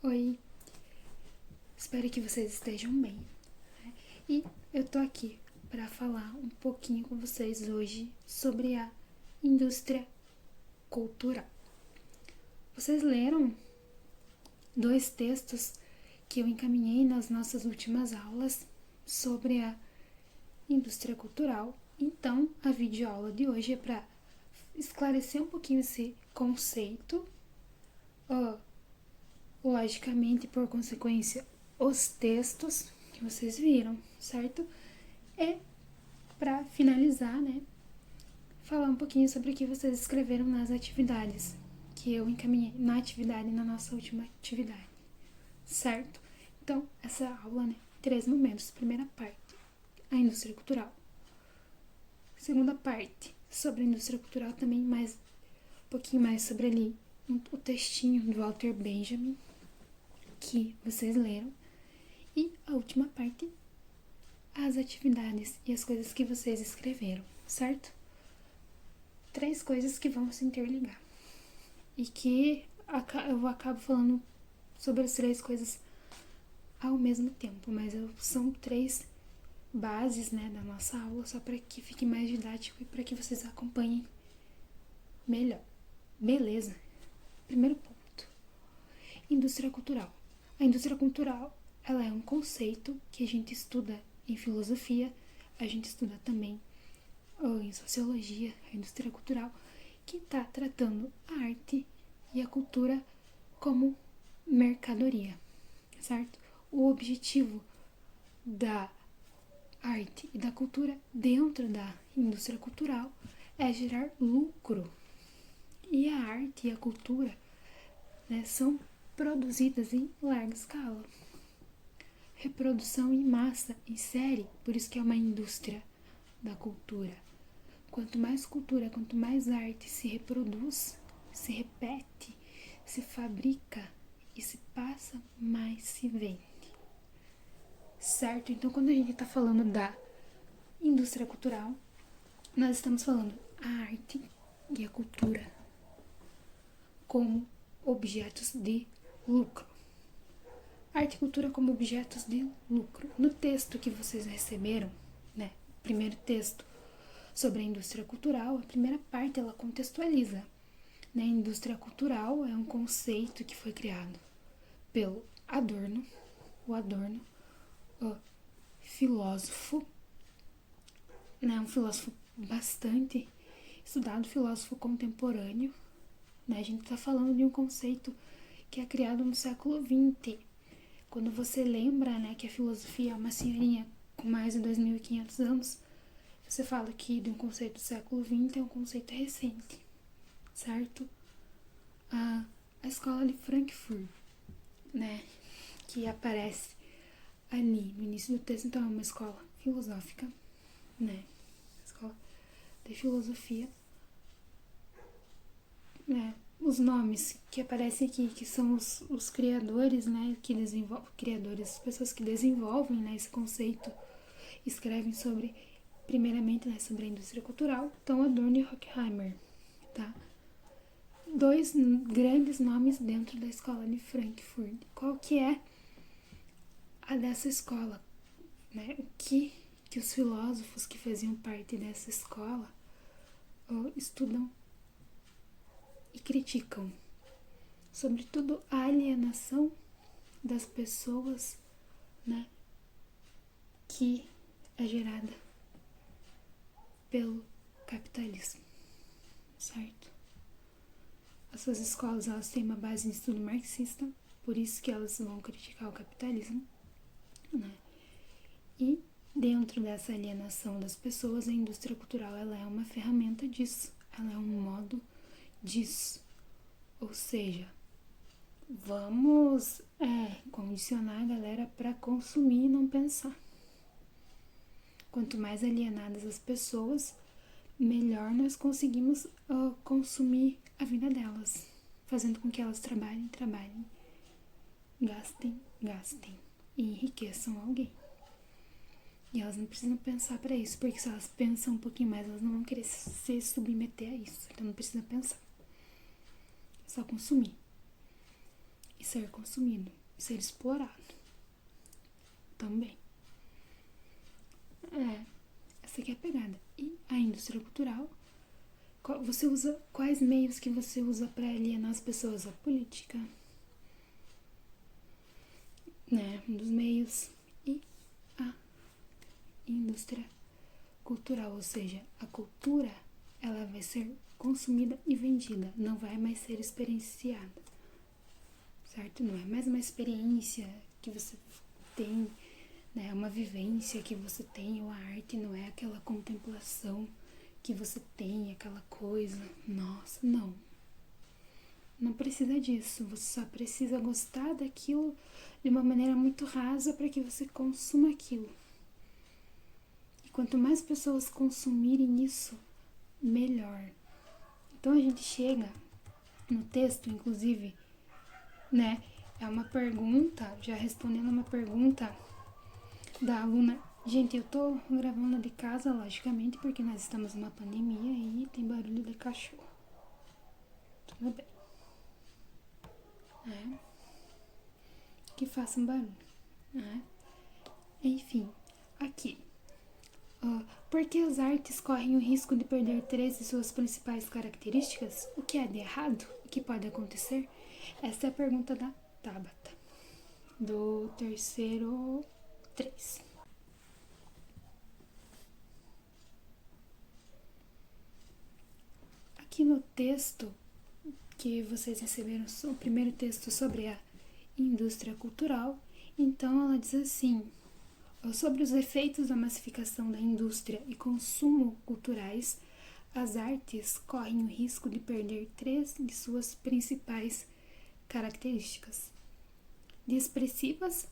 Oi, espero que vocês estejam bem. E eu tô aqui para falar um pouquinho com vocês hoje sobre a indústria cultural. Vocês leram dois textos que eu encaminhei nas nossas últimas aulas sobre a indústria cultural. Então, a videoaula de hoje é para esclarecer um pouquinho esse conceito, logicamente, por consequência, os textos que vocês viram, certo? E para finalizar, falar um pouquinho sobre o que vocês escreveram nas atividades que eu encaminhei na nossa última atividade, certo? Então, essa aula, 3 momentos. Primeira parte, a indústria cultural. Segunda parte, sobre a indústria cultural também, um pouquinho mais sobre ali o textinho do Walter Benjamin que vocês leram. E a última parte, as atividades e as coisas que vocês escreveram, certo? 3 coisas que vão se interligar. E que eu acabo falando sobre as 3 coisas ao mesmo tempo, mas são 3 bases, da nossa aula, só para que fique mais didático e para que vocês acompanhem melhor. Beleza? Primeiro ponto. Indústria cultural. A indústria cultural, ela é um conceito que a gente estuda em filosofia, a gente estuda também em sociologia, a indústria cultural, que está tratando a arte e a cultura como mercadoria, certo? O objetivo da arte e da cultura dentro da indústria cultural é gerar lucro. E a arte e a cultura, são produzidas em larga escala. Reprodução em massa, em série, por isso que é uma indústria da cultura. Quanto mais cultura, quanto mais arte se reproduz, se repete, se fabrica e se passa, mais se vende. Certo? Então, quando a gente está falando da indústria cultural, nós estamos falando a arte e a cultura como objetos de lucro. Arte e cultura como objetos de lucro. No texto que vocês receberam, primeiro texto sobre a indústria cultural, a primeira parte ela contextualiza. A indústria cultural é um conceito que foi criado pelo Adorno, o filósofo, um filósofo bastante estudado, filósofo contemporâneo. A gente está falando de um conceito que é criado no século XX. Quando você lembra, que a filosofia é uma senhorinha com mais de 2.500 anos, você fala que de um conceito do século XX é um conceito recente, certo? A escola de Frankfurt, que aparece ali no início do texto, então é uma escola filosófica, escola de filosofia, os nomes que aparecem aqui, que são os criadores, que desenvolvem, as pessoas que desenvolvem, esse conceito, escrevem primeiramente, sobre a indústria cultural, então Adorno e Horkheimer, tá? 2 grandes nomes dentro da escola de Frankfurt. Qual que é a dessa escola, O que os filósofos que faziam parte dessa escola estudam e criticam? Sobretudo a alienação das pessoas, que é gerada pelo capitalismo, certo? As suas escolas, elas têm uma base em estudo marxista, por isso que elas vão criticar o capitalismo, E dentro dessa alienação das pessoas, a indústria cultural, ela é uma ferramenta disso, ela é um modo disso. Ou seja, vamos condicionar a galera para consumir e não pensar. Quanto mais alienadas as pessoas, melhor nós conseguimos consumir a vida delas, fazendo com que elas trabalhem, gastem e enriqueçam alguém. E elas não precisam pensar para isso, porque se elas pensam um pouquinho mais, elas não vão querer se submeter a isso. Então não precisa pensar, é só consumir. E ser consumido, ser explorado também. Essa aqui é a pegada. E a indústria cultural, você usa quais meios que você usa para alienar as pessoas? A política, né? Um dos meios. E a indústria cultural, ou seja, a cultura, ela vai ser consumida e vendida, não vai mais ser experienciada, certo? Não é mais uma experiência que você tem, né? É uma vivência que você tem, ou a arte não é aquela contemplação que você tem, aquela coisa, nossa, não. Não precisa disso, você só precisa gostar daquilo de uma maneira muito rasa para que você consuma aquilo. E quanto mais pessoas consumirem isso, melhor. Então a gente chega no texto, inclusive, né? É uma pergunta, já respondendo uma pergunta da aluna. Gente, eu tô gravando de casa, logicamente, porque nós estamos numa pandemia e tem barulho de cachorro. Tudo bem. Que façam barulho, né? Enfim, aqui. Por que as artes correm o risco de perder três de suas principais características? O que é de errado? O que pode acontecer? Essa é a pergunta da Tabata, do terceiro 3. Aqui no texto que vocês receberam, o primeiro texto sobre a indústria cultural, então ela diz assim: sobre os efeitos da massificação da indústria e consumo culturais, as artes correm o risco de perder três de suas principais características: de expressivas,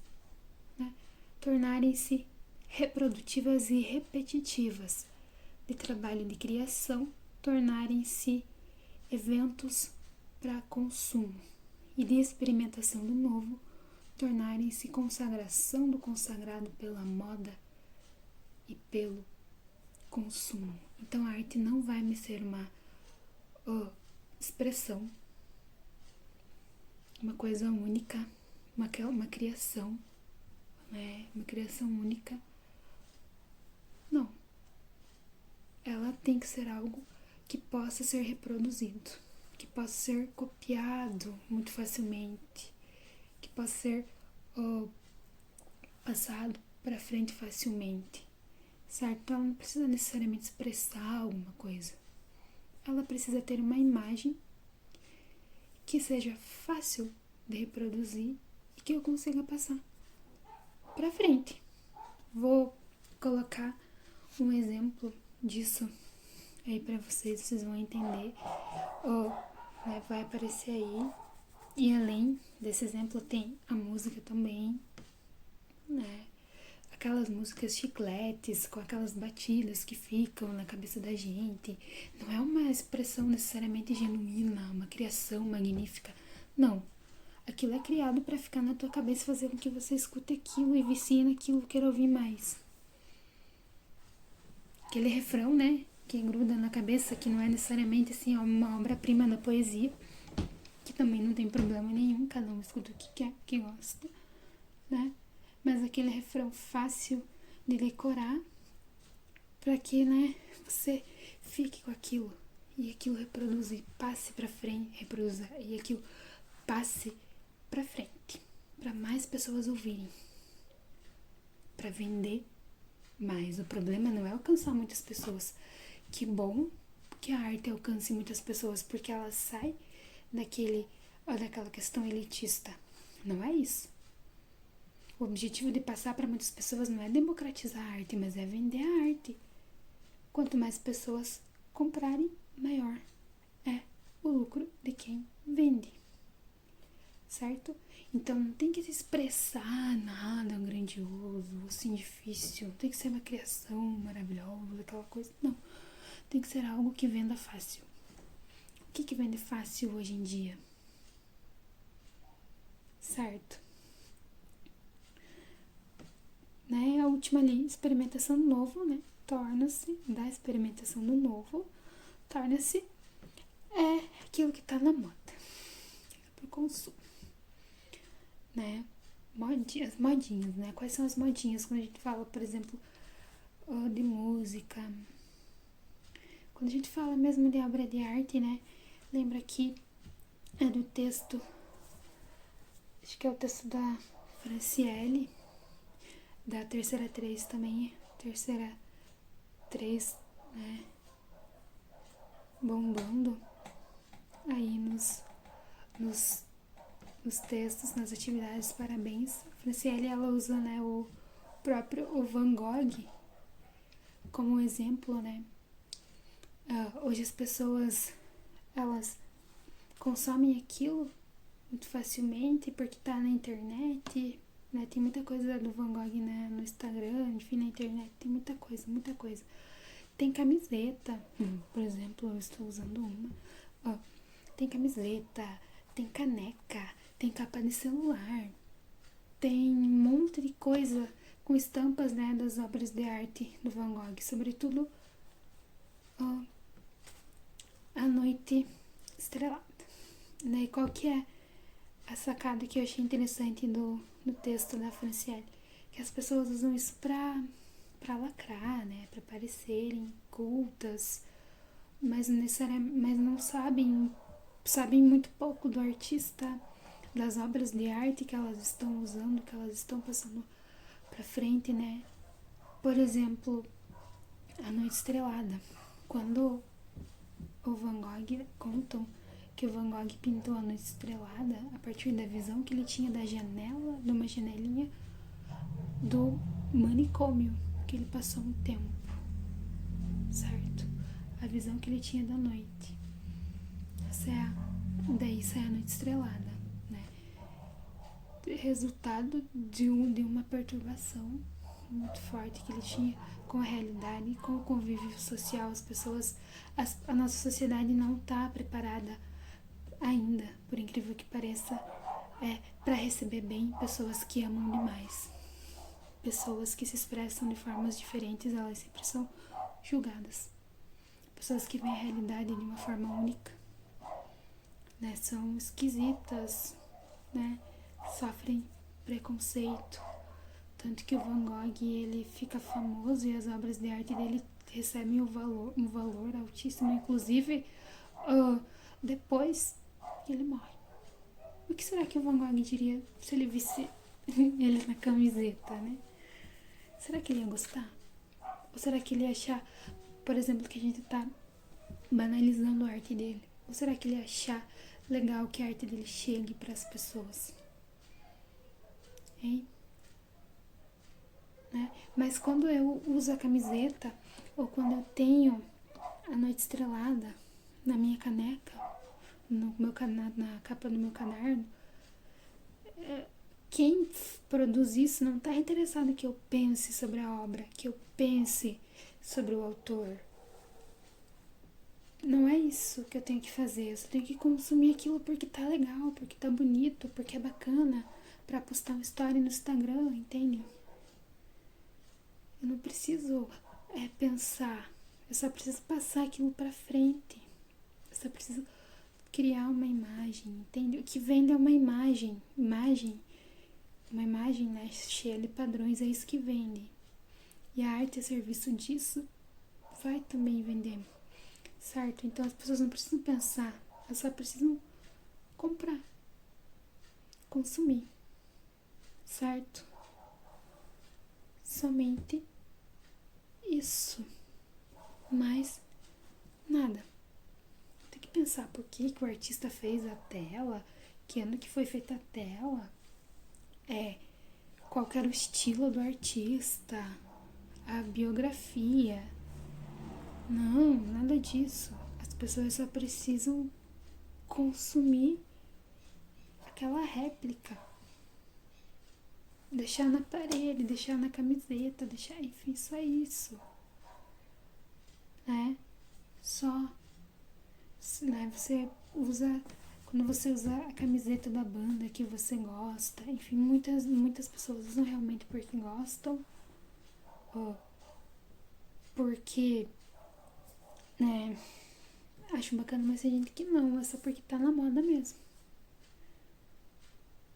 né, tornarem-se reprodutivas e repetitivas, de trabalho de criação, tornarem-se eventos para consumo, e de experimentação do novo, tornarem-se consagração do consagrado pela moda e pelo consumo. Então a arte não vai me ser uma expressão, uma coisa única, uma criação, né? Uma criação única. Não. Ela tem que ser algo que possa ser reproduzido, que possa ser copiado muito facilmente, que possa ser passado para frente facilmente, certo? Ela não precisa necessariamente expressar alguma coisa. Ela precisa ter uma imagem que seja fácil de reproduzir e que eu consiga passar para frente. Vou colocar um exemplo disso aí para vocês vão entender. Vai aparecer aí. E além desse exemplo tem a música também, né? Aquelas músicas chicletes, com aquelas batidas que ficam na cabeça da gente. Não é uma expressão necessariamente genuína, uma criação magnífica. Não. Aquilo é criado para ficar na tua cabeça, fazer com que você escute aquilo e vicie naquilo, queira ouvir mais. Aquele refrão, né? Que gruda na cabeça, que não é necessariamente assim uma obra-prima da poesia, que também não tem problema nenhum, cada um escuta o que quer, o que gosta, né? Mas aquele refrão fácil de decorar, para que, né, você fique com aquilo e aquilo reproduza e passe para frente, reproduza e aquilo passe para frente, para mais pessoas ouvirem, para vender mais. O problema não é alcançar muitas pessoas. Que bom que a arte alcance muitas pessoas, porque ela sai daquela questão elitista. Não é isso. O objetivo de passar para muitas pessoas não é democratizar a arte, mas é vender a arte. Quanto mais pessoas comprarem, maior é o lucro de quem vende. Certo? Então não tem que se expressar nada grandioso, assim, difícil. Não tem que ser uma criação maravilhosa, aquela coisa. Não. Tem que ser algo que venda fácil. O que vende fácil hoje em dia? Certo? Né? A última ali, experimentação do novo, né? Torna-se, da experimentação do novo, torna-se aquilo que tá na moda. Para o consumo. né? Modinhas, né? Quais são as modinhas quando a gente fala, por exemplo, de música? Quando a gente fala mesmo de obra de arte, né? Lembra que é do texto, acho que é o texto da Franciele, da Terceira 3 também, Terceira 3, né? Bombando aí nos, nos textos, nas atividades, parabéns. A Franciele, ela usa, né, o próprio o Van Gogh como exemplo, né? Hoje as pessoas, elas consomem aquilo muito facilmente porque tá na internet, né? Tem muita coisa do Van Gogh, né, no Instagram, enfim, na internet tem muita coisa, muita coisa. Tem camiseta, por exemplo, eu estou usando uma. Ó, tem camiseta, tem caneca, tem capa de celular, tem um monte de coisa com estampas, né, das obras de arte do Van Gogh, sobretudo ó, A Noite Estrelada. Né? E qual que é a sacada que eu achei interessante do texto da Franciele? Que as pessoas usam isso pra lacrar, né? Pra parecerem cultas, mas não sabem muito pouco do artista, das obras de arte que elas estão usando, que elas estão passando pra frente, né? Por exemplo, A Noite Estrelada. Quando o Van Gogh contam que o Van Gogh pintou A Noite Estrelada a partir da visão que ele tinha da janela, de uma janelinha do manicômio que ele passou um tempo, certo? A visão que ele tinha da noite. Daí sai A Noite Estrelada, né? Resultado de uma perturbação muito forte que ele tinha com a realidade, com o convívio social. As pessoas, a nossa sociedade não está preparada ainda, por incrível que pareça, para receber bem pessoas que amam demais. Pessoas que se expressam de formas diferentes, elas sempre são julgadas. Pessoas que veem a realidade de uma forma única, né? São esquisitas, né? Sofrem preconceito. Tanto que o Van Gogh, ele fica famoso e as obras de arte dele recebem um valor altíssimo, inclusive depois que ele morre. O que será que o Van Gogh diria se ele visse ele na camiseta, né? Será que ele ia gostar? Ou será que ele ia achar, por exemplo, que a gente tá banalizando a arte dele? Ou será que ele ia achar legal que a arte dele chegue para as pessoas? Hein? Né? Mas quando eu uso a camiseta, ou quando eu tenho A Noite Estrelada na minha caneca, na capa do meu caderno, quem produz isso não está interessado que eu pense sobre a obra, que eu pense sobre o autor. Não é isso que eu tenho que fazer. Eu só tenho que consumir aquilo porque tá legal, porque tá bonito, porque é bacana, pra postar uma história no Instagram, entende? Eu não preciso pensar. Eu só preciso passar aquilo pra frente. Eu só preciso criar uma imagem, entende? O que vende é uma imagem. Uma imagem, né, cheia de padrões, é isso que vende. E a arte a serviço disso vai também vender, certo? Então as pessoas não precisam pensar, elas só precisam comprar, consumir, certo? Somente isso, mais nada. Tem que pensar por que o artista fez a tela, que ano que foi feita a tela, qual era o estilo do artista, a biografia. Não, nada disso. As pessoas só precisam consumir aquela réplica. Deixar na parede, deixar na camiseta, deixar, enfim, só isso. Né? Só. Né? Quando você usa a camiseta da banda que você gosta, enfim, muitas pessoas usam realmente porque gostam, ou porque, né, acho bacana, mas tem gente que não, é só porque tá na moda mesmo.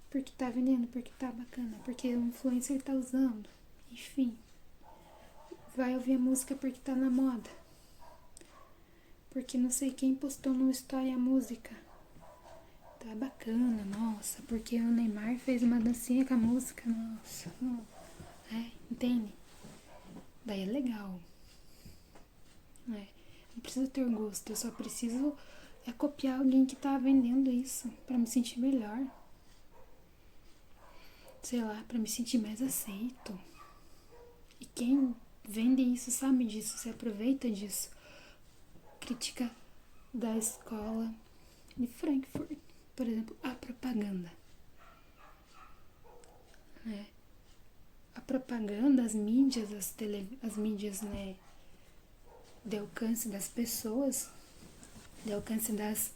porque tá vendendo, porque tá bacana, porque o influencer tá usando, enfim. Vai ouvir a música porque tá na moda, porque não sei quem postou no story a música. Tá bacana, nossa, porque o Neymar fez uma dancinha com a música, nossa. Entende? Daí é legal. Não preciso ter gosto, eu só preciso copiar alguém que tá vendendo isso pra me sentir melhor. Sei lá, pra me sentir mais aceito. E quem vende isso sabe disso, se aproveita disso. Crítica da escola de Frankfurt, por exemplo, a propaganda. A propaganda, as mídias, as mídias, né, de alcance das pessoas, de alcance das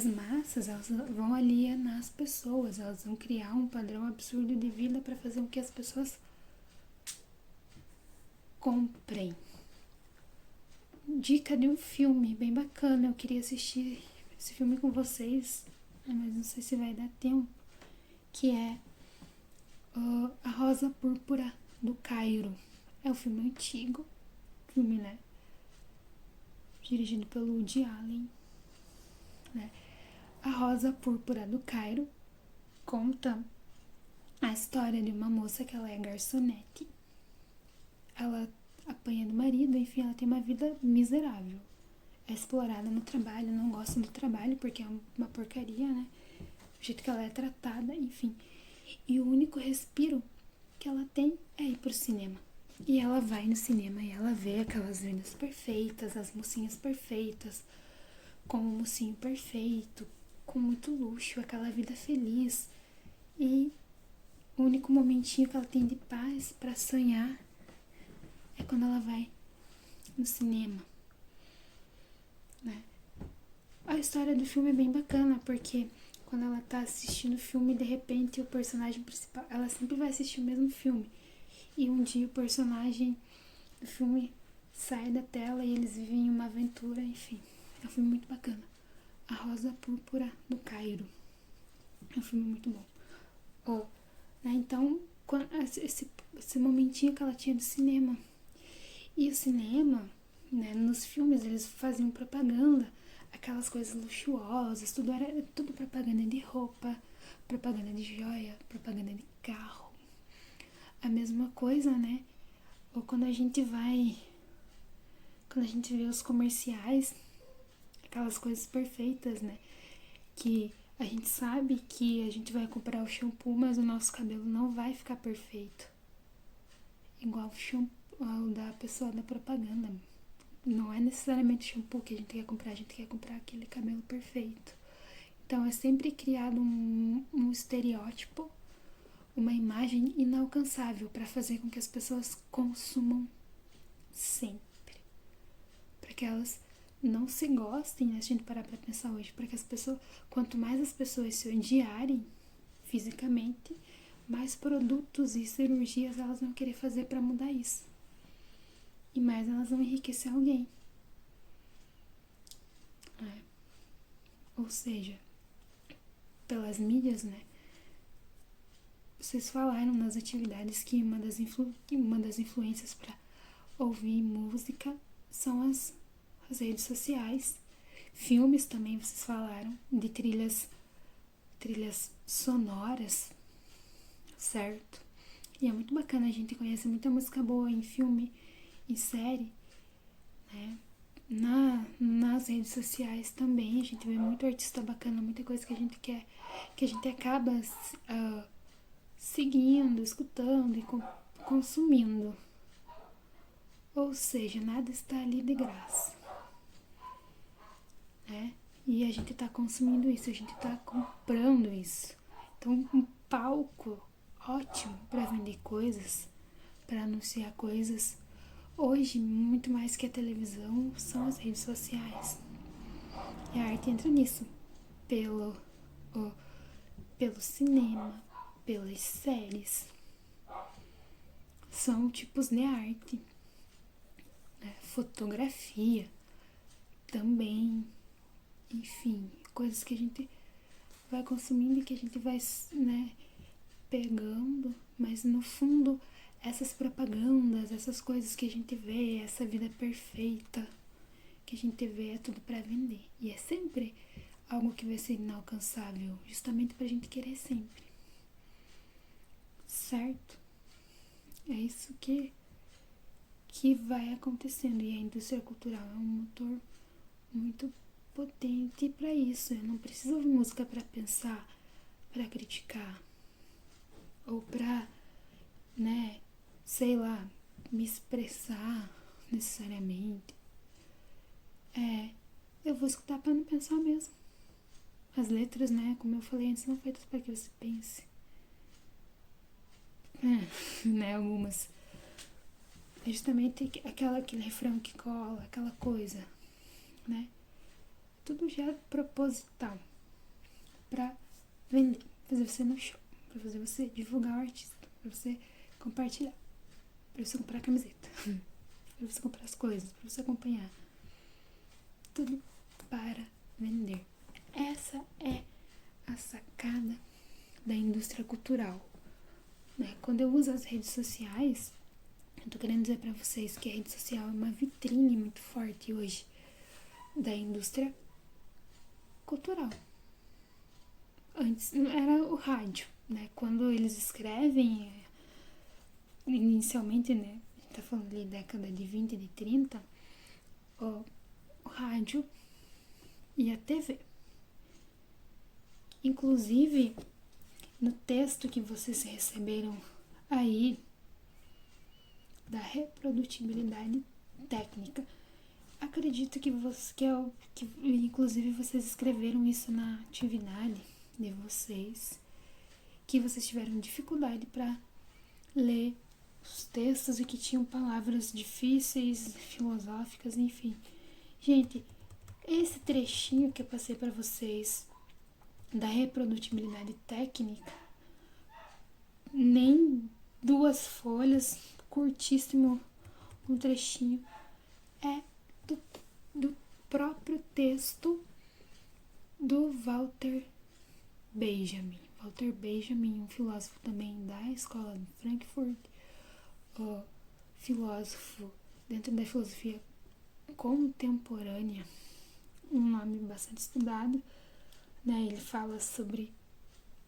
massas, elas vão alienar as pessoas, elas vão criar um padrão absurdo de vida para fazer com que as pessoas comprem. Dica de um filme bem bacana, eu queria assistir esse filme com vocês, mas não sei se vai dar tempo, que é A Rosa Púrpura do Cairo. É um filme antigo, filme, né, dirigido pelo Woody Allen, né? A Rosa Púrpura do Cairo conta a história de uma moça que ela é garçonete. Ela apanha do marido, enfim, ela tem uma vida miserável. É explorada no trabalho, não gosta do trabalho porque é uma porcaria, né? O jeito que ela é tratada, enfim. E o único respiro que ela tem é ir pro cinema. E ela vai no cinema e ela vê aquelas meninas perfeitas, as mocinhas perfeitas, com o mocinho perfeito, com muito luxo, aquela vida feliz. E o único momentinho que ela tem de paz para sonhar é quando ela vai no cinema, né? A história do filme é bem bacana, porque quando ela tá assistindo o filme, de repente o personagem principal, ela sempre vai assistir o mesmo filme. E um dia o personagem do filme sai da tela e eles vivem uma aventura, enfim. É um filme muito bacana. A Rosa Púrpura do Cairo. É um filme muito bom. Né, então, esse momentinho que ela tinha do cinema. E o cinema, né, nos filmes eles faziam propaganda, aquelas coisas luxuosas, tudo propaganda de roupa, propaganda de joia, propaganda de carro. A mesma coisa, né? Ou quando a gente vê os comerciais, aquelas coisas perfeitas, né? Que a gente sabe que a gente vai comprar o shampoo, mas o nosso cabelo não vai ficar perfeito. Igual o shampoo da pessoa da propaganda. Não é necessariamente o shampoo que a gente quer comprar aquele cabelo perfeito. Então é sempre criado um estereótipo, uma imagem inalcançável para fazer com que as pessoas consumam sempre. Para que elas não se gostem, né? Se a gente parar pra pensar hoje, para que as pessoas, quanto mais as pessoas se odiarem fisicamente, mais produtos e cirurgias elas vão querer fazer para mudar isso. E mais elas vão enriquecer alguém. Ou seja, pelas mídias, né? Vocês falaram nas atividades que uma das influências para ouvir música são as redes sociais. Filmes também vocês falaram de trilhas sonoras, certo? E é muito bacana, a gente conhece muita música boa em filme, em série, né? Nas redes sociais também a gente vê muito artista bacana, muita coisa que a gente quer, que a gente acaba seguindo, escutando e consumindo. Ou seja, nada está ali de graça, né? E a gente está consumindo isso, a gente está comprando isso. Então, um palco ótimo para vender coisas, para anunciar coisas. Hoje, muito mais que a televisão, são as redes sociais. E a arte entra nisso, pelo cinema, pelas séries. São tipos de arte, né? Fotografia também, enfim, coisas que a gente vai consumindo e que a gente vai, né, pegando, mas no fundo essas propagandas, essas coisas que a gente vê, essa vida perfeita que a gente vê é tudo para vender. E é sempre algo que vai ser inalcançável, justamente pra gente querer sempre. Certo? É isso que vai acontecendo. E a indústria cultural é um motor muito potente para isso. Eu não preciso ouvir música para pensar, para criticar ou para, né, sei lá, me expressar necessariamente. Eu vou escutar para não pensar mesmo. As letras, né, como eu falei antes, são feitas para que você pense. Né, algumas. É justamente aquele refrão que cola, aquela coisa, né? Tudo já é proposital pra vender, fazer você no show, pra fazer você divulgar o artista, pra você compartilhar, pra você comprar camiseta, pra você comprar as coisas, pra você acompanhar. Tudo para vender. Essa é a sacada da indústria cultural, né? Quando eu uso as redes sociais, eu tô querendo dizer pra vocês que a rede social é uma vitrine muito forte hoje da indústria cultural. Antes era o rádio, né? Quando eles escrevem, inicialmente, né? A gente tá falando ali década de 20, de 30, o rádio e a TV. Inclusive, no texto que vocês receberam aí da reprodutibilidade técnica, acredito que inclusive vocês escreveram isso na atividade de vocês, que vocês tiveram dificuldade para ler os textos e que tinham palavras difíceis, filosóficas, enfim. Gente, esse trechinho que eu passei para vocês da reprodutibilidade técnica, nem 2 folhas, curtíssimo um trechinho, é do próprio texto do Walter Benjamin. Walter Benjamin, um filósofo também da escola de Frankfurt, filósofo dentro da filosofia contemporânea, um nome bastante estudado, né? Ele fala sobre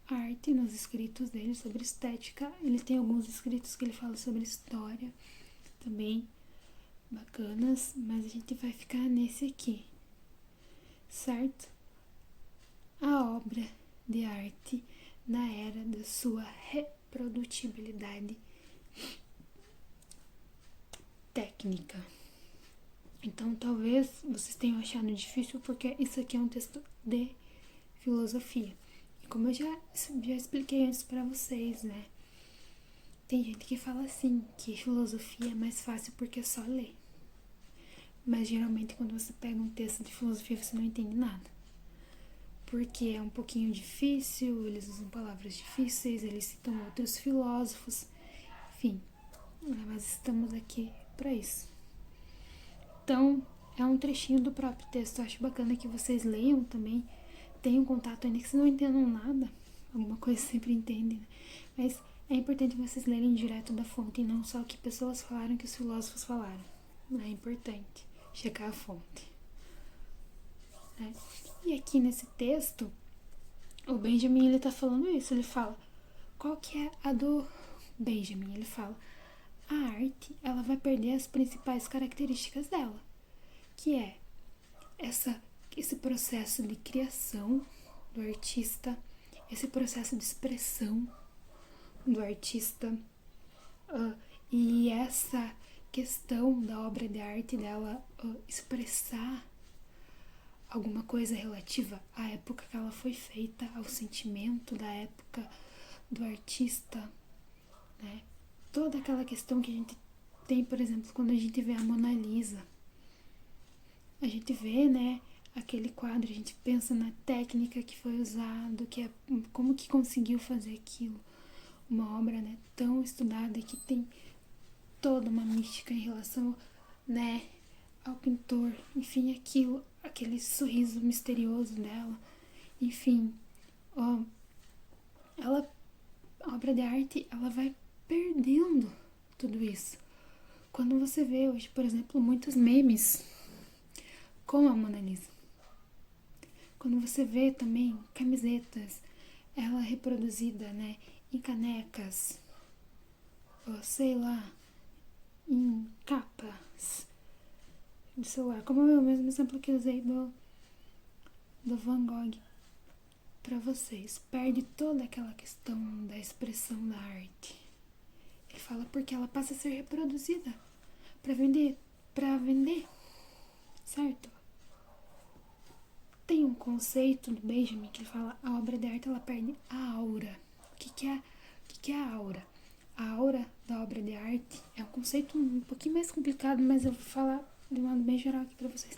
arte nos escritos dele, sobre estética. Ele tem alguns escritos que ele fala sobre história, também bacanas, mas a gente vai ficar nesse aqui, certo? A obra de arte na era da sua reprodutibilidade técnica. Então, talvez vocês tenham achado difícil porque isso aqui é um texto de filosofia. E como eu já expliquei antes pra vocês, né? Tem gente que fala assim, que filosofia é mais fácil porque é só ler. Mas geralmente quando você pega um texto de filosofia você não entende nada. Porque é um pouquinho difícil, eles usam palavras difíceis, eles citam outros filósofos, enfim. Mas estamos aqui para isso. Então, é um trechinho do próprio texto. Eu acho bacana que vocês leiam também, tenham contato, ainda que vocês não entendam nada, alguma coisa sempre entendem, né? Mas é importante vocês lerem direto da fonte e não só o que pessoas falaram, que os filósofos falaram. É importante checar a fonte, né? E aqui nesse texto, o Benjamin, ele tá falando isso. Ele fala, qual que é a do Benjamin? Ele fala, a arte, ela vai perder as principais características dela, que é esse processo de criação do artista, esse processo de expressão do artista, e essa questão da obra de arte dela expressar alguma coisa relativa à época que ela foi feita, ao sentimento da época do artista, né? Toda aquela questão que a gente tem, por exemplo, quando a gente vê a Mona Lisa. A gente vê, né, aquele quadro, a gente pensa na técnica que foi usada, como que conseguiu fazer aquilo. Uma obra, né, tão estudada e que tem toda uma mística em relação, né, ao pintor. Enfim, aquele sorriso misterioso dela. Enfim, ó, a obra de arte, ela vai perdendo tudo isso. Quando você vê hoje, por exemplo, muitos memes com a Mona Lisa. Quando você vê também camisetas, ela reproduzida, né, em canecas, ou sei lá, em capas de celular, como o mesmo exemplo que eu usei do Van Gogh para vocês, perde toda aquela questão da expressão da arte. Ele fala porque ela passa a ser reproduzida para vender, certo? Tem um conceito do Benjamin que ele fala a obra de arte ela perde a aura. O que é a aura? A aura da obra de arte é um conceito um pouquinho mais complicado, mas eu vou falar de um modo bem geral aqui para vocês.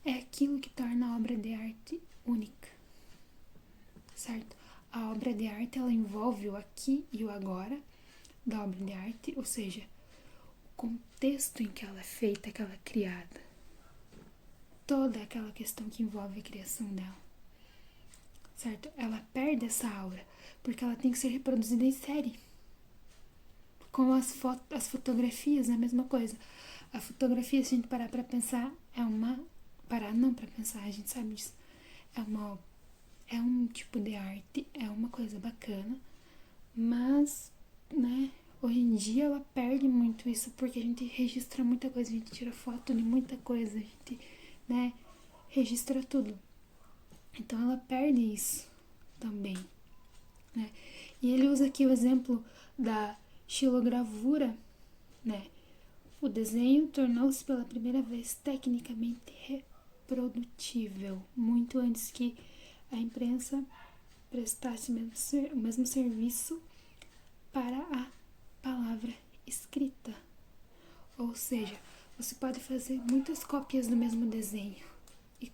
É aquilo que torna a obra de arte única, certo? A obra de arte ela envolve o aqui e o agora da obra de arte, ou seja, o contexto em que ela é feita, que ela é criada, toda aquela questão que envolve a criação dela, certo? Ela perde essa aura porque ela tem que ser reproduzida em série. Com as fotografias é a mesma coisa. A fotografia, se a gente parar pra pensar, é uma... Parar não pra pensar, a gente sabe disso. É um tipo de arte, é uma coisa bacana, mas, né, hoje em dia ela perde muito isso, porque a gente registra muita coisa, a gente tira foto de muita coisa, a gente, né, registra tudo. Então ela perde isso também, né. E ele usa aqui o exemplo da xilogravura, né. O desenho tornou-se pela primeira vez tecnicamente reprodutível, muito antes que a imprensa prestasse o mesmo serviço para a palavra escrita. Ou seja, você pode fazer muitas cópias do mesmo desenho e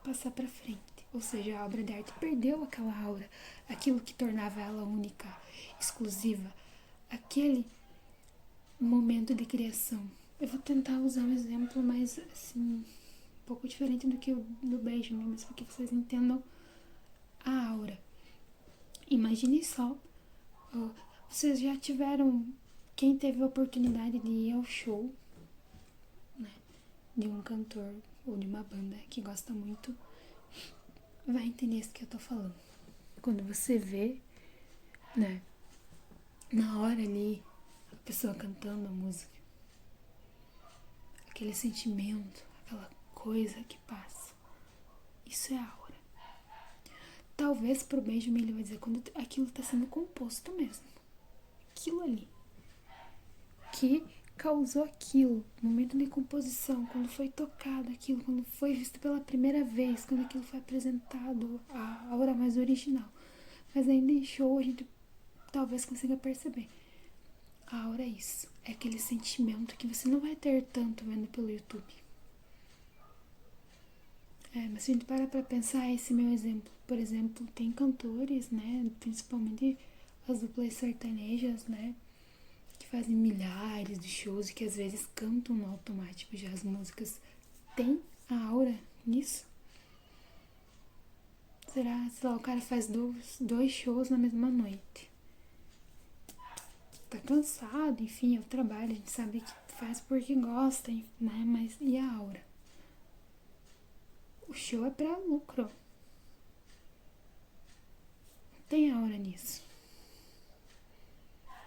passar para frente. Ou seja, a obra de arte perdeu aquela aura, aquilo que tornava ela única, exclusiva, aquele momento de criação. Eu vou tentar usar um exemplo mais assim, um pouco diferente do que o do Benjamin, mas para que vocês entendam a aura. Imagine só, vocês já tiveram, quem teve a oportunidade de ir ao show, né, de um cantor ou de uma banda que gosta muito, vai entender isso que eu tô falando. Quando você vê, né, na hora ali, a pessoa cantando a música, aquele sentimento, aquela coisa que passa, isso é aura. Talvez pro Benjamin ele vai dizer quando aquilo tá sendo composto mesmo. Aquilo ali. Que causou aquilo, no momento de composição, quando foi tocado aquilo, quando foi visto pela primeira vez, quando aquilo foi apresentado, a aura mais original. Mas ainda em show a gente talvez consiga perceber. A aura é isso, é aquele sentimento que você não vai ter tanto vendo pelo YouTube. Mas se a gente parar pra pensar, esse meu exemplo, por exemplo, tem cantores, né, principalmente as duplas sertanejas, né, que fazem milhares de shows e que às vezes cantam no automático já as músicas. Tem a aura nisso? Será? Sei lá, o cara faz dois shows na mesma noite. Tá cansado, enfim, é o trabalho, a gente sabe que faz porque gosta, né, mas e a aura? O show é pra lucro. Não tem aura nisso.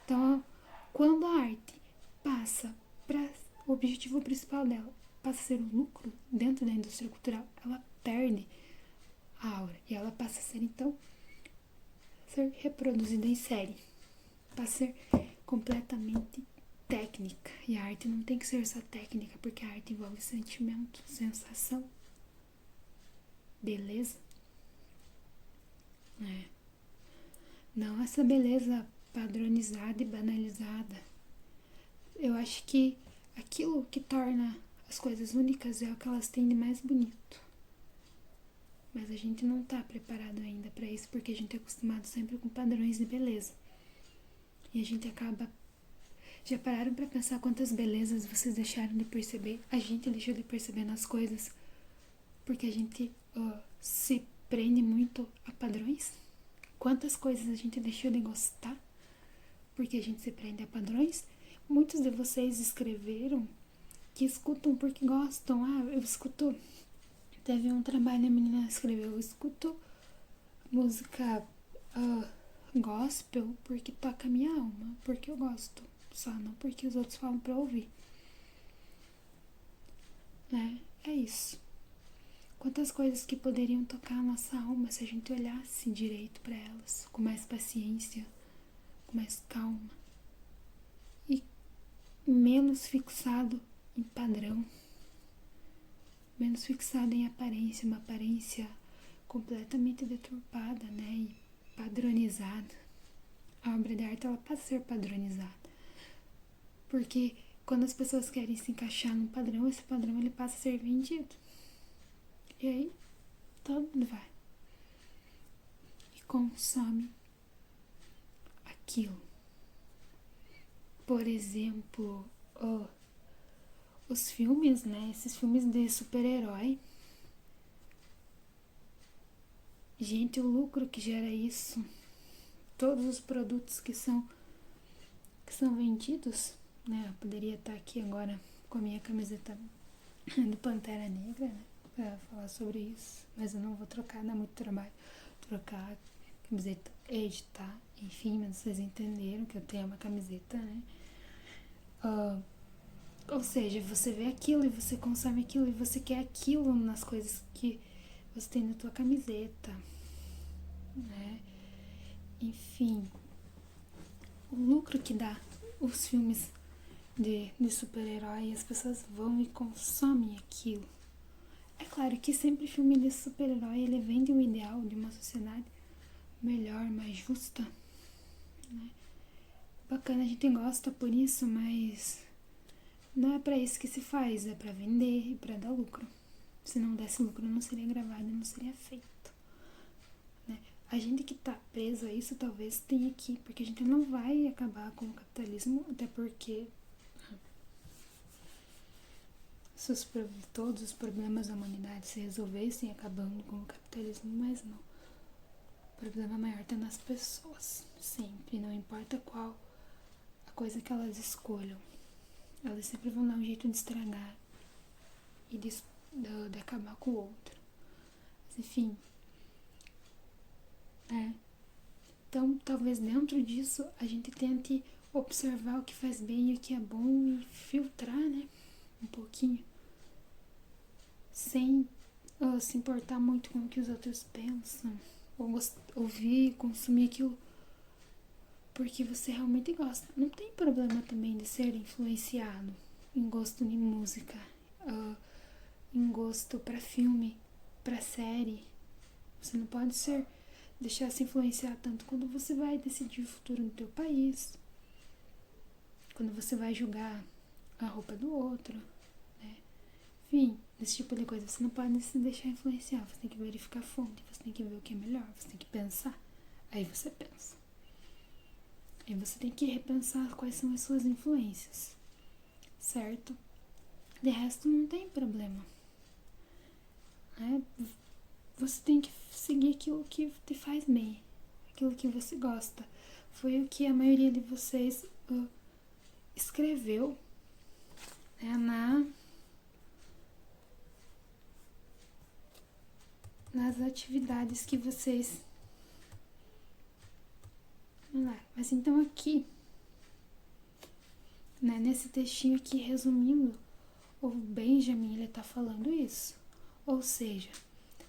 Então, quando a arte passa para o objetivo principal dela, passa a ser o lucro dentro da indústria cultural, ela perde a aura e ela passa a ser, então, ser reproduzida em série, passa a ser completamente técnica. E a arte não tem que ser só técnica, porque a arte envolve sentimento, sensação, beleza. Não essa beleza padronizada e banalizada. Eu acho que aquilo que torna as coisas únicas é o que elas têm de mais bonito. Mas a gente não tá preparado ainda para isso, porque a gente é acostumado sempre com padrões de beleza. E a gente acaba... Já pararam para pensar quantas belezas vocês deixaram de perceber? A gente deixou de perceber nas coisas porque a gente se prende muito a padrões? quantas coisas a gente deixou de gostar porque a gente se prende a padrões. Muitos de vocês escreveram que escutam porque gostam. Eu escuto. Teve um trabalho, a menina escreveu: eu escuto música gospel porque toca minha alma, porque eu gosto, só não porque os outros falam pra ouvir. Né? É isso. Quantas coisas que poderiam tocar a nossa alma se a gente olhasse direito para elas, com mais paciência, com mais calma e menos fixado em padrão, menos fixado em aparência, uma aparência completamente deturpada, né, e padronizada. A obra de arte, ela passa a ser padronizada, porque quando as pessoas querem se encaixar num padrão, esse padrão ele passa a ser vendido. E aí, todo mundo vai e consome aquilo. Por exemplo, os filmes, né? Esses filmes de super-herói. Gente, o lucro que gera isso. Todos os produtos que são vendidos, né? Eu poderia estar aqui agora com a minha camiseta do Pantera Negra, né? Pra falar sobre isso. Mas eu não vou trocar, dá muito trabalho trocar a camiseta, editar, enfim, mas vocês entenderam que eu tenho uma camiseta, né? Ou seja, você vê aquilo e você consome aquilo e você quer aquilo nas coisas que você tem na tua camiseta, né? Enfim, o lucro que dá os filmes de super-herói, as pessoas vão e consomem aquilo. É claro que sempre filme de super-herói ele vende o ideal de uma sociedade melhor, mais justa, né? Bacana, a gente gosta por isso, mas não é pra isso que se faz, é pra vender e pra dar lucro. Se não desse lucro, não seria gravado, não seria feito, né? A gente que tá preso a isso talvez tenha que, porque a gente não vai acabar com o capitalismo, até porque se todos os problemas da humanidade se resolvessem acabando com o capitalismo, mas não. O problema maior está nas pessoas, sempre, não importa qual a coisa que elas escolham. Elas sempre vão dar um jeito de estragar e de acabar com o outro. Mas, enfim, então talvez dentro disso a gente tente observar o que faz bem e o que é bom e filtrar, né, um pouquinho, sem se importar muito com o que os outros pensam, ou ouvir e consumir aquilo porque você realmente gosta. Não tem problema também de ser influenciado em gosto de música, em gosto para filme, para série. Você não pode deixar se influenciar tanto quando você vai decidir o futuro do teu país, quando você vai julgar a roupa do outro, né? Enfim, esse tipo de coisa. Você não pode se deixar influenciar. Você tem que verificar a fonte, você tem que ver o que é melhor, você tem que pensar. Aí você pensa. Aí você tem que repensar quais são as suas influências, certo? De resto, não tem problema. Você tem que seguir aquilo que te faz bem, aquilo que você gosta. Foi o que a maioria de vocês escreveu, né, nas atividades que vocês... Vamos lá. Mas então aqui, né, nesse textinho aqui, resumindo, o Benjamin, ele tá falando isso. Ou seja,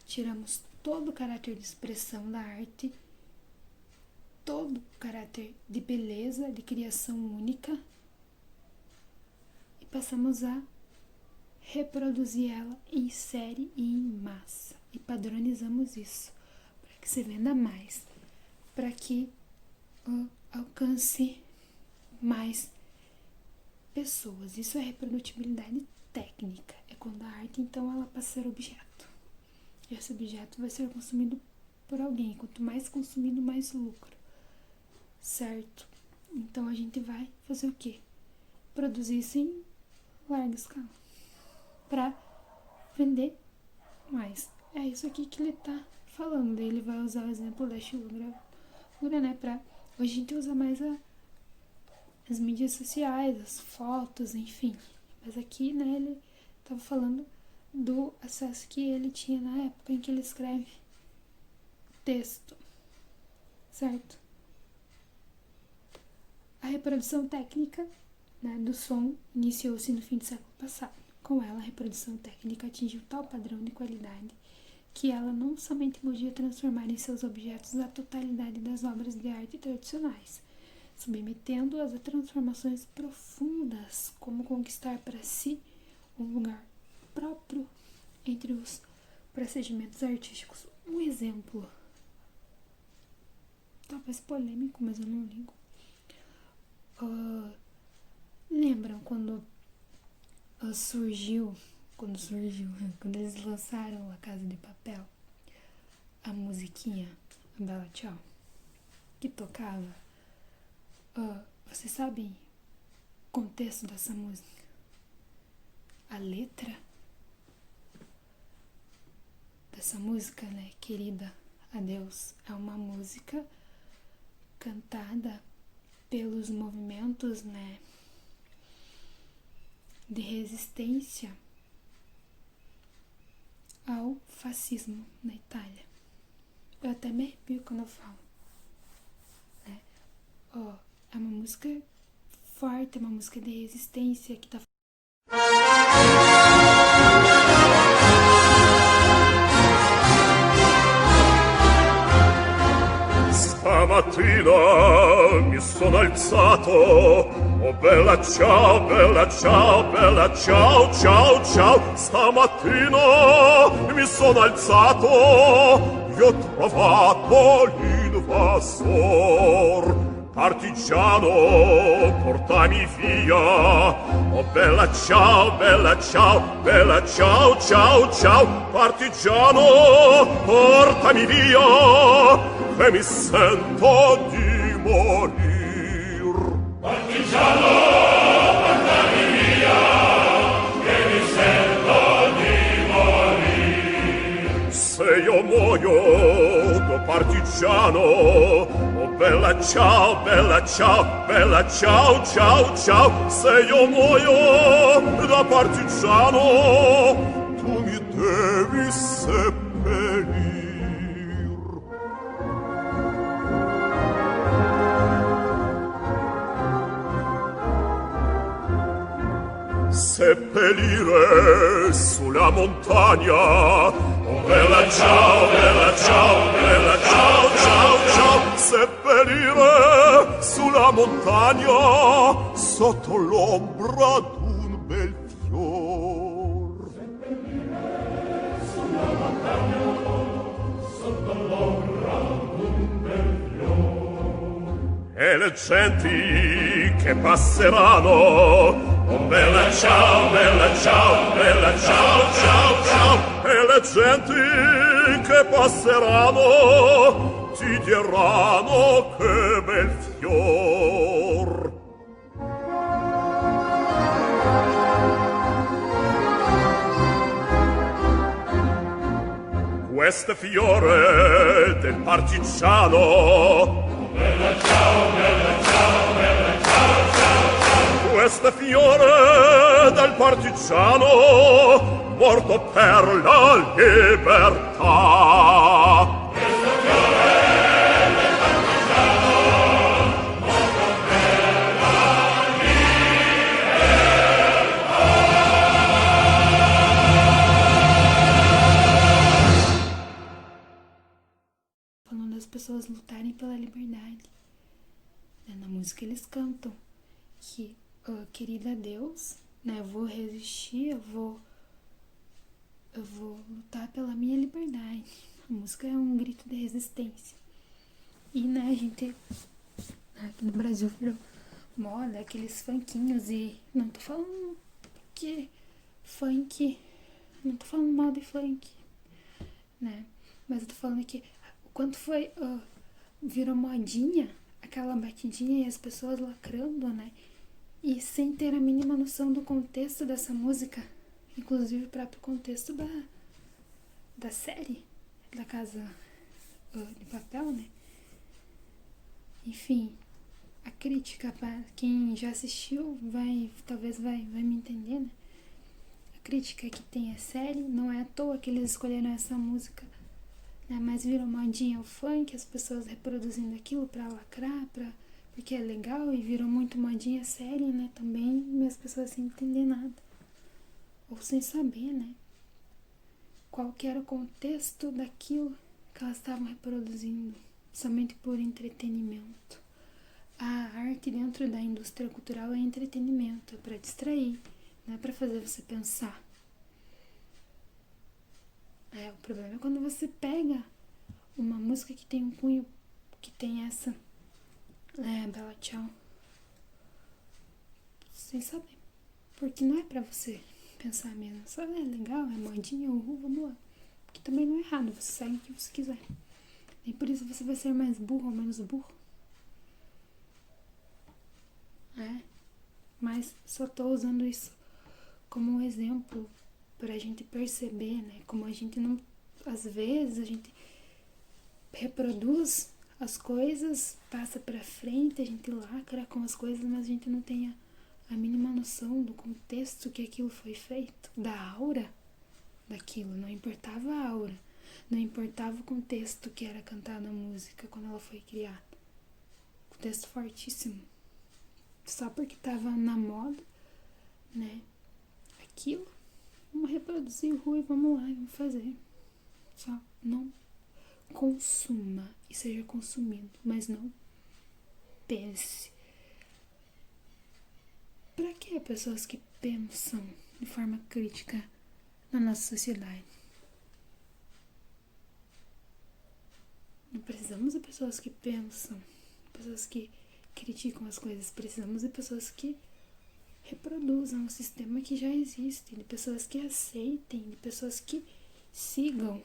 tiramos todo o caráter de expressão da arte, todo o caráter de beleza, de criação única, e passamos a reproduzir ela em série e em massa. E padronizamos isso para que se venda mais, para que alcance mais pessoas. Isso é reprodutibilidade técnica. É quando a arte, então, ela passa a ser objeto. E esse objeto vai ser consumido por alguém. Quanto mais consumido, mais lucro. Certo? Então, a gente vai fazer o quê? Produzir isso em larga escala. Para vender mais. É isso aqui que ele tá falando. Ele vai usar o exemplo da xilografia. figura, né? Hoje a gente usa mais as mídias sociais, as fotos, enfim. Mas aqui, né, ele estava falando do acesso que ele tinha na época em que ele escreve texto, certo? A reprodução técnica, né, do som iniciou-se no fim do século passado. Com ela, a reprodução técnica atingiu tal padrão de qualidade que ela não somente podia transformar em seus objetos a totalidade das obras de arte tradicionais, submetendo-as a transformações profundas, como conquistar para si um lugar próprio entre os procedimentos artísticos. Um exemplo, talvez polêmico, mas eu não ligo. Lembram quando quando eles lançaram A Casa de Papel, a musiquinha, a Bela Tchau, que tocava? Vocês sabem o contexto dessa música? A letra dessa música, né, Querida Adeus, é uma música cantada pelos movimentos, né, de resistência ao fascismo na Itália. Eu até me arrepio quando eu falo, né? É uma música forte, é uma música de resistência que tá Stamattina mi sono alzato, oh bella ciao, bella ciao, bella ciao, ciao, ciao. Stamattina mi sono alzato, io ho trovato l'invasor. Partigiano, portami via, oh bella ciao, bella ciao, bella ciao, ciao, ciao. Partigiano, portami via, e mi sento di morir. Partigiano, portami via, che mi sento di morir. Se io muoio da partigiano, oh bella ciao, bella ciao, bella ciao, ciao, ciao. Se io muoio da partigiano, tu mi devi seppellire. Seppellire sulla montagna, oh bella ciao, bella ciao, bella ciao, ciao, ciao. Seppellire sulla montagna, sotto l'ombra d'un bel fior. Seppellire sulla montagna, sotto l'ombra d'un bel fior. E le genti che passeranno, oh bella ciao, bella ciao, bella ciao, ciao, ciao. E le genti che passeranno ti diranno che bel fior. Questo fiore del partigiano, oh bella ciao, bella ciao, bella ciao, ciao. Questo fiore del partigiano morto per la libertà. Questo fiore del partigiano morto per la libertà. Falando das pessoas lutarem pela liberdade. Na música eles cantam que querida Deus, né, eu vou resistir, eu vou lutar pela minha liberdade. A música é um grito de resistência. E, né, a gente aqui no Brasil virou moda, aqueles funkinhos, e não tô falando que funk, não tô falando mal de funk, né, mas eu tô falando que o quanto foi, virou modinha, aquela batidinha e as pessoas lacrando, né, e sem ter a mínima noção do contexto dessa música, inclusive o próprio contexto da série da Casa de Papel, né? Enfim, a crítica, para quem já assistiu, talvez vai me entender, né? A crítica que tem a série, não é à toa que eles escolheram essa música, né? Mas virou modinha o funk, as pessoas reproduzindo aquilo pra lacrar, porque é legal, e virou muito modinha a série, né? Também, e as pessoas sem entender nada. Ou sem saber, né? Qual que era o contexto daquilo que elas estavam reproduzindo, somente por entretenimento. A arte dentro da indústria cultural é entretenimento, é para distrair, não é para fazer você pensar. O problema é quando você pega uma música que tem um cunho, que tem essa Bela Tchau, sem saber. Porque não é pra você pensar mesmo, só é legal, é modinha, vamos lá. Que também não é errado, você segue o que você quiser. Nem por isso você vai ser mais burro ou menos burro. Mas só tô usando isso como um exemplo pra gente perceber, né? Como a gente não... Às vezes a gente reproduz as coisas, passa pra frente, a gente lacra com as coisas, mas a gente não tem a mínima noção do contexto que aquilo foi feito, da aura daquilo. Não importava a aura, não importava o contexto que era cantada a música quando ela foi criada. Contexto fortíssimo. Só porque tava na moda, né? Aquilo, vamos reproduzir o e vamos lá, vamos fazer. Só não consuma e seja consumido, mas não pense. Para que pessoas que pensam de forma crítica na nossa sociedade? Não precisamos de pessoas que pensam, pessoas que criticam as coisas. Precisamos de pessoas que reproduzam o sistema que já existe, de pessoas que aceitem, de pessoas que sigam.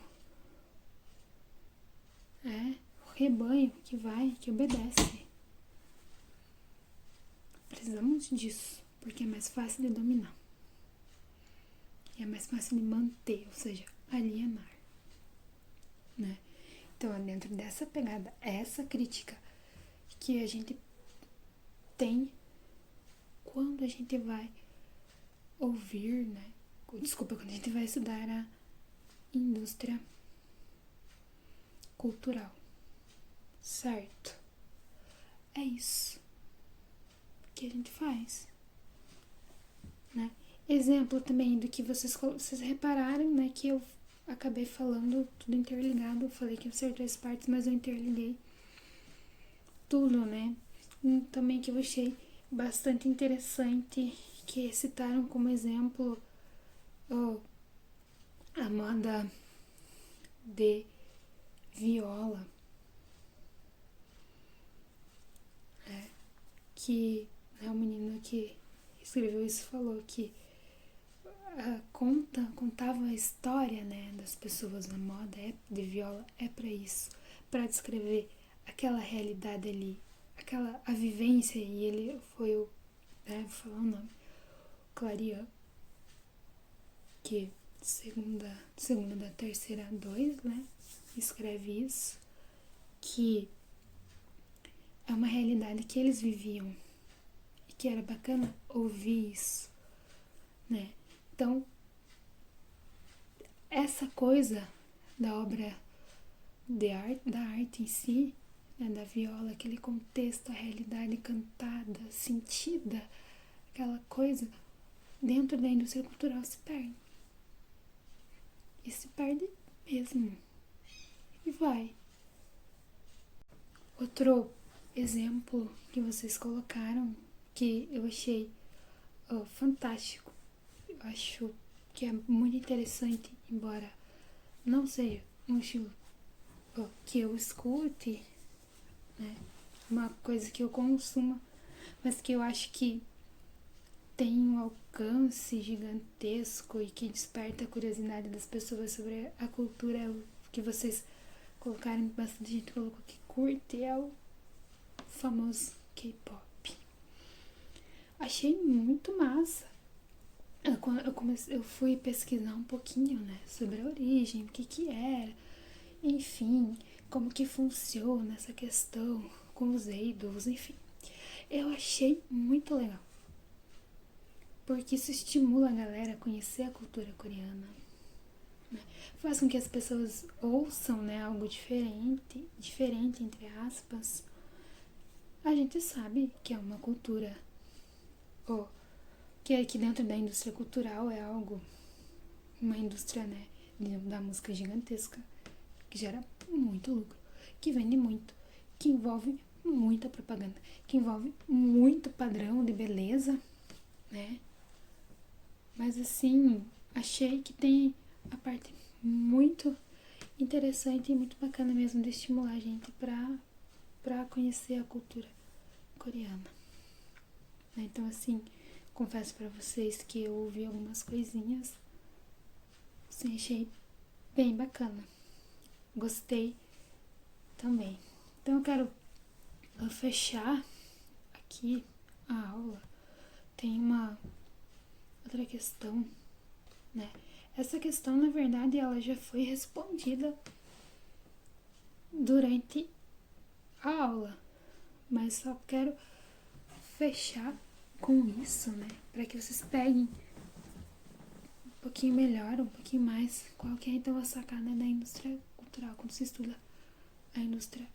O rebanho que vai, que obedece. Precisamos disso, porque é mais fácil de dominar. E é mais fácil de manter, ou seja, alienar. Né? Então, é dentro dessa pegada, essa crítica que a gente tem quando a gente vai ouvir, né? Desculpa, quando a gente vai estudar a indústria cultural. Certo? É isso que a gente faz, né? Exemplo também do que vocês repararam, né? Que eu acabei falando tudo interligado. Eu falei que eu acertei as partes, mas eu interliguei tudo, né? Também que eu achei bastante interessante, que citaram como exemplo a moda de viola, que o menino que escreveu isso falou que contava a história, né, das pessoas na moda de viola, para isso, para descrever aquela realidade ali, a vivência. E ele foi vou falar o nome, Clarion, que segunda da terceira 2, né, escreve isso, que é uma realidade que eles viviam e que era bacana ouvir isso, né? Então, essa coisa da obra de arte, da arte em si, né, da viola, aquele contexto, a realidade cantada, sentida, aquela coisa dentro da indústria cultural se perde. E se perde mesmo. E vai. Outro exemplo que vocês colocaram, que eu achei fantástico, eu acho que é muito interessante, embora não seja um estilo que eu escute, né, uma coisa que eu consuma, mas que eu acho que tem um alcance gigantesco e que desperta a curiosidade das pessoas sobre a cultura, que vocês colocaram, bastante gente colocou que curte, é o famoso K-pop. Achei muito massa. Eu fui pesquisar um pouquinho, né, sobre a origem, o que era, enfim, como que funciona essa questão com os idols, enfim. Eu achei muito legal. Porque isso estimula a galera a conhecer a cultura coreana. Né? Faz com que as pessoas ouçam, né, algo diferente, entre aspas. A gente sabe que é uma cultura, ou que aqui dentro da indústria cultural é algo, uma indústria, né, da música gigantesca, que gera muito lucro, que vende muito, que envolve muita propaganda, que envolve muito padrão de beleza, né? Mas assim, achei que tem a parte muito interessante e muito bacana mesmo de estimular a gente pra conhecer a cultura coreana. Então assim, confesso pra vocês que eu ouvi algumas coisinhas, assim, achei bem bacana. Gostei também. Então eu quero fechar aqui a aula. Tem uma outra questão, né? Essa questão, na verdade, ela já foi respondida durante a aula, mas só quero fechar com isso, né? Para que vocês peguem um pouquinho melhor, um pouquinho mais, qual que é então a sacada da indústria cultural, quando se estuda a indústria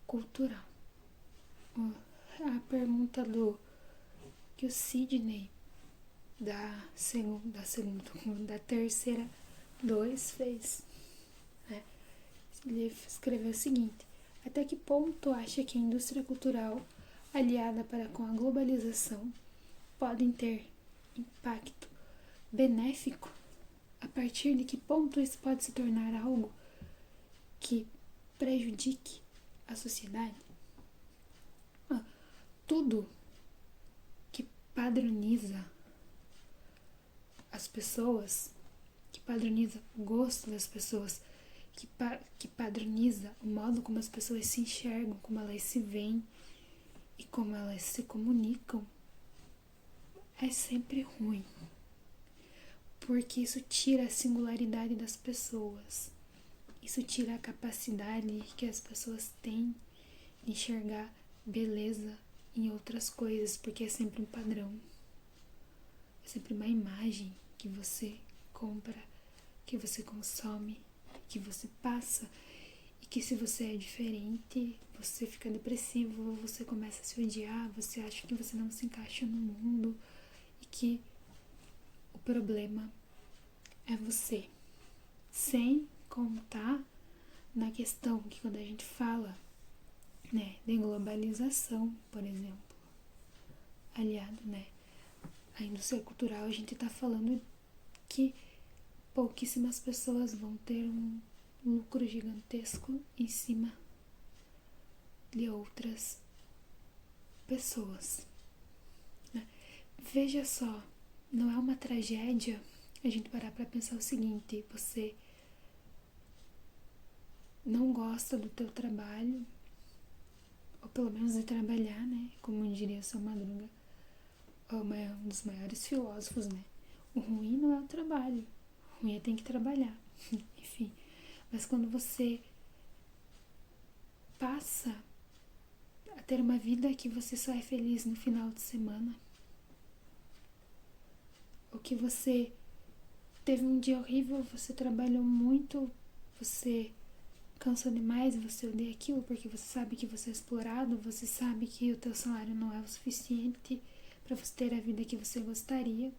cultural. A pergunta que o Sidney da terceira 2 fez, né? Ele escreveu o seguinte: até que ponto acha que a indústria cultural aliada com a globalização podem ter impacto benéfico? A partir de que ponto isso pode se tornar algo que prejudique a sociedade? Tudo que padroniza as pessoas, que padroniza o gosto das pessoas, que padroniza o modo como as pessoas se enxergam, como elas se veem e como elas se comunicam, é sempre ruim. Porque isso tira a singularidade das pessoas. Isso tira a capacidade que as pessoas têm de enxergar beleza em outras coisas, porque é sempre um padrão. É sempre uma imagem que você compra, que você consome, que você passa, e que se você é diferente, você fica depressivo, você começa a se odiar, você acha que você não se encaixa no mundo e que o problema é você. Sem contar na questão que quando a gente fala, né, de globalização, por exemplo, aliado, né, a indústria cultural, a gente tá falando que pouquíssimas pessoas vão ter um lucro gigantesco em cima de outras pessoas, né? Veja só, não é uma tragédia a gente parar pra pensar o seguinte: você não gosta do teu trabalho, ou pelo menos de trabalhar, né? Como diria o Seu Madruga, um dos maiores filósofos, né? O ruim não é o trabalho, o ruim é ter que trabalhar. Enfim, mas quando você passa a ter uma vida que você só é feliz no final de semana, ou que você teve um dia horrível, você trabalhou muito, você cansou demais, você odeia aquilo porque você sabe que você é explorado, você sabe que o teu salário não é o suficiente para você ter a vida que você gostaria,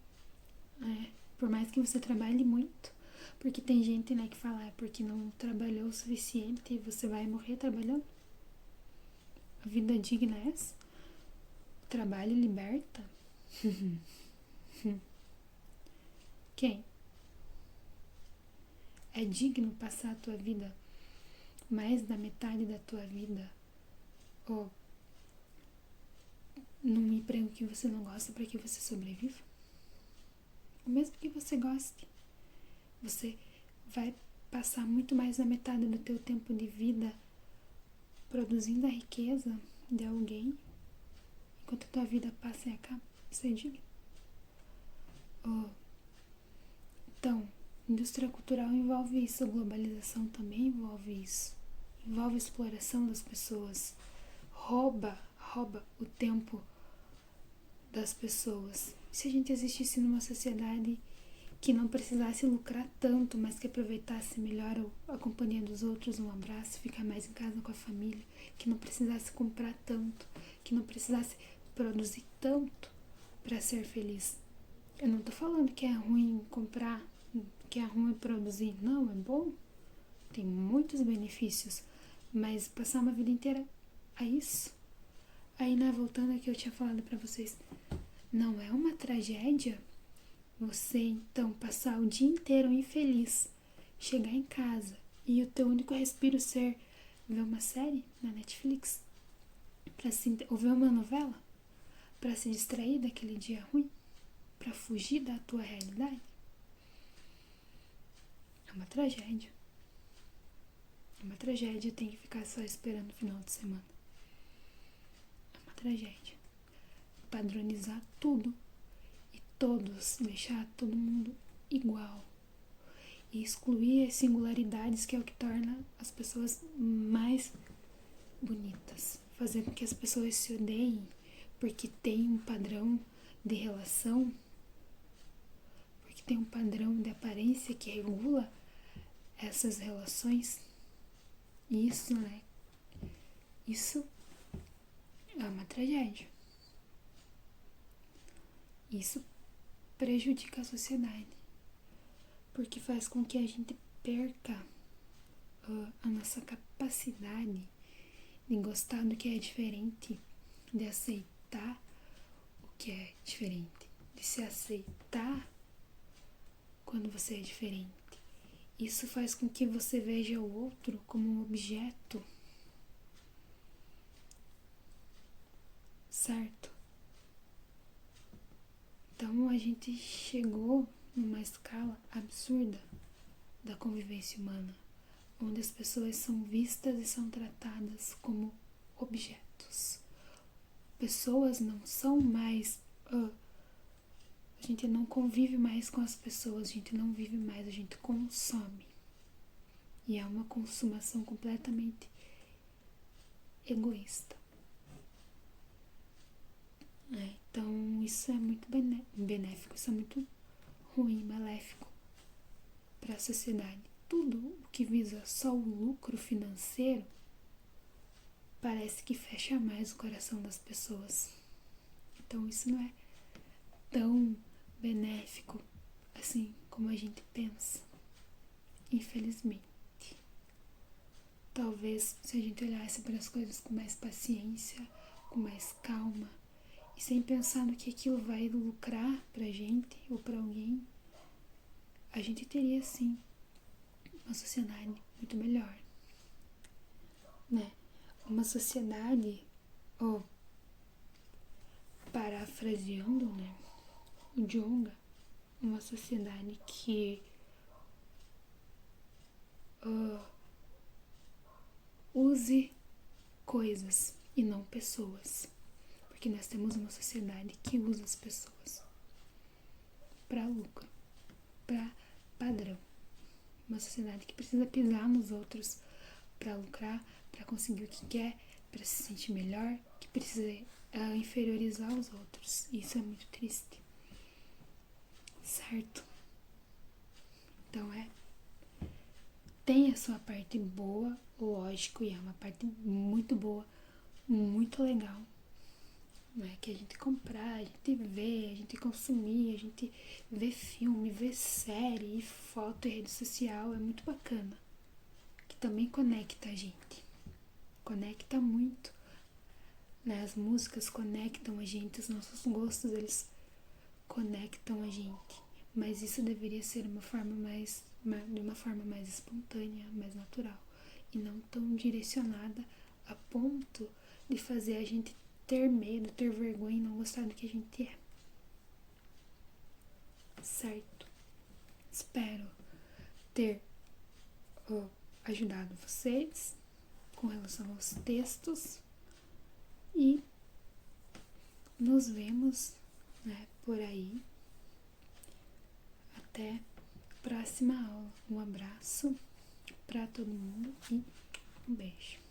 né? Por mais que você trabalhe muito, porque tem gente, né, que fala, porque não trabalhou o suficiente e você vai morrer trabalhando. A vida digna é essa? O trabalho liberta? Quem? É digno passar a tua vida, mais da metade da tua vida, ou num emprego que você não gosta para que você sobreviva? Ou mesmo que você goste, você vai passar muito mais da metade do teu tempo de vida produzindo a riqueza de alguém, enquanto a tua vida passa e acaba. Isso é digno? Então, indústria cultural envolve isso, a globalização também envolve isso. envolve exploração das pessoas, rouba o tempo das pessoas. Se a gente existisse numa sociedade que não precisasse lucrar tanto, mas que aproveitasse melhor a companhia dos outros, um abraço, ficar mais em casa com a família, que não precisasse comprar tanto, que não precisasse produzir tanto para ser feliz. Eu não tô falando que é ruim comprar, que é ruim produzir, não, é bom, tem muitos benefícios, mas passar uma vida inteira a isso. Aí, voltando ao que eu tinha falado para vocês, não é uma tragédia você, então, passar o dia inteiro infeliz, chegar em casa e o teu único respiro ser ver uma série na Netflix, ou ver uma novela, para se distrair daquele dia ruim, para fugir da tua realidade? É uma tragédia. É uma tragédia ter que ficar só esperando o final de semana. É uma tragédia. Padronizar tudo e todos, deixar todo mundo igual. E excluir as singularidades, que é o que torna as pessoas mais bonitas. Fazer com que as pessoas se odeiem porque tem um padrão de relação, porque tem um padrão de aparência que regula essas relações. Isso, né? Isso é uma tragédia. Isso prejudica a sociedade, porque faz com que a gente perca a nossa capacidade de gostar do que é diferente, de aceitar o que é diferente, de se aceitar quando você é diferente. Isso faz com que você veja o outro como um objeto, certo? Então a gente chegou numa escala absurda da convivência humana, onde as pessoas são vistas e são tratadas como objetos. Pessoas não são mais... a gente não convive mais com as pessoas, a gente não vive mais, a gente consome. E é uma consumação completamente egoísta. Então isso é muito benéfico, isso é muito ruim, maléfico para a sociedade. Tudo o que visa só o lucro financeiro parece que fecha mais o coração das pessoas. Então isso não é tão benéfico assim como a gente pensa, infelizmente. Talvez se a gente olhasse para as coisas com mais paciência, com mais calma, e sem pensar no que aquilo vai lucrar pra gente ou pra alguém, a gente teria sim uma sociedade muito melhor, né? Uma sociedade, parafraseando, né, o Djonga, uma sociedade que use coisas e não pessoas. Porque nós temos uma sociedade que usa as pessoas para lucro, para padrão. Uma sociedade que precisa pisar nos outros para lucrar, para conseguir o que quer, para se sentir melhor, que precisa inferiorizar os outros. Isso é muito triste, certo? Então tem a sua parte boa, lógico, e é uma parte muito boa, muito legal. Não é que a gente comprar, a gente ver, a gente consumir, a gente ver filme, ver série, foto e rede social, é muito bacana. Que também conecta a gente. Conecta muito. Né? As músicas conectam a gente, os nossos gostos, eles conectam a gente. Mas isso deveria ser de uma forma mais espontânea, mais natural. E não tão direcionada a ponto de fazer a gente ter medo, ter vergonha e não gostar do que a gente é. Certo? Espero ter ajudado vocês com relação aos textos e nos vemos, né, por aí. Até a próxima aula. Um abraço para todo mundo e Um beijo.